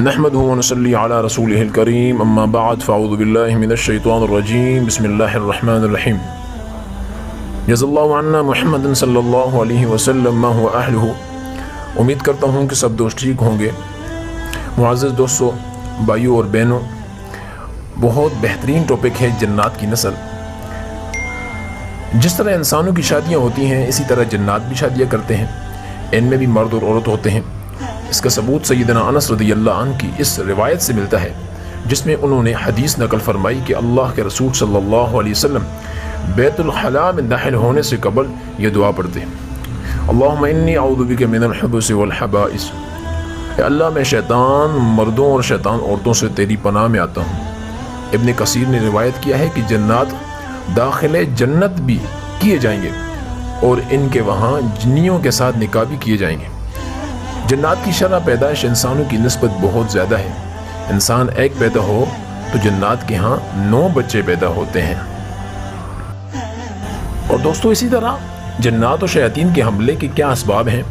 نحمده ونصلي على رسوله الكريم اما بعد فاعوذ بالله من الشيطان الرجيم بسم الله الرحمن الرحيم جزا اللہ عنا محمد صلی اللہ علیہ وسلم ما هو اہلہ۔ امید کرتا ہوں کہ سب دوست ٹھیک ہوں گے۔ معزز دوستو، بھائیوں اور بہنوں، بہت بہترین ٹاپک ہے جنات کی نسل۔ جس طرح انسانوں کی شادیاں ہوتی ہیں اسی طرح جنات بھی شادیاں کرتے ہیں، ان میں بھی مرد اور عورت ہوتے ہیں۔ اس کا ثبوت سیدنا انس رضی اللہ عنہ کی اس روایت سے ملتا ہے جس میں انہوں نے حدیث نقل فرمائی کہ اللہ کے رسول صلی اللہ علیہ وسلم بیت الخلاء میں داخل ہونے سے قبل یہ دعا پڑھتے ہیں: اللہم انی اعوذ بک من الخبث والخبائث۔ اے اللہ، میں شیطان مردوں اور شیطان عورتوں سے تیری پناہ میں آتا ہوں۔ ابن کثیر نے روایت کیا ہے کہ جنات داخل جنت بھی کیے جائیں گے اور ان کے وہاں جنیوں کے ساتھ نکاح بھی کیے جائیں گے۔ جنات کی شرح پیدائش انسانوں کی نسبت بہت زیادہ ہے۔ انسان ایک پیدا ہو تو جنات کے ہاں 9 بچے پیدا ہوتے ہیں۔ اور دوستو، اسی طرح جنات و شیاطین کے حملے کے کیا اسباب ہیں؟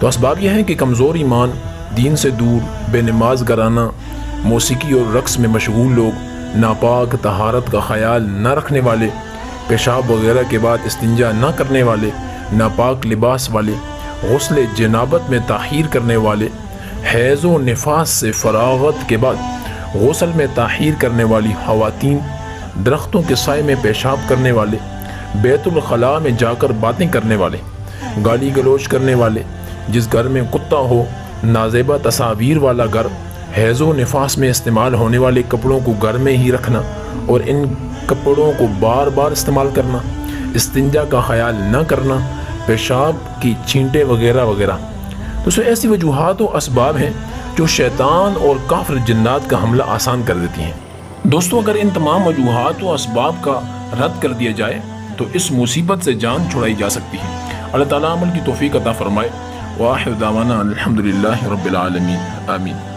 تو اسباب یہ ہیں کہ کمزور ایمان، دین سے دور، بے نماز گرانہ، موسیقی اور رقص میں مشغول لوگ، ناپاک طہارت کا خیال نہ رکھنے والے، پیشاب وغیرہ کے بعد استنجا نہ کرنے والے، ناپاک لباس والے، غسل جنابت میں تاخیر کرنے والے، حیض و نفاس سے فراغت کے بعد غسل میں تاخیر کرنے والی خواتین، درختوں کے سائے میں پیشاب کرنے والے، بیت الخلاء میں جا کر باتیں کرنے والے، گالی گلوچ کرنے والے، جس گھر میں کتا ہو، نازیبہ تصاویر والا گھر، حیض و نفاس میں استعمال ہونے والے کپڑوں کو گھر میں ہی رکھنا اور ان کپڑوں کو بار بار استعمال کرنا، استنجا کا خیال نہ کرنا، پیشاب کی چھینٹیں وغیرہ وغیرہ۔ تو ایسی وجوہات و اسباب ہیں جو شیطان اور کافر جنات کا حملہ آسان کر دیتی ہیں۔ دوستو، اگر ان تمام وجوہات و اسباب کا رد کر دیا جائے تو اس مصیبت سے جان چھڑائی جا سکتی ہے۔ اللہ تعالیٰ عمل کی توفیق عطا فرمائے۔ وآخر دعوانا الحمدللہ رب العالمین، آمین۔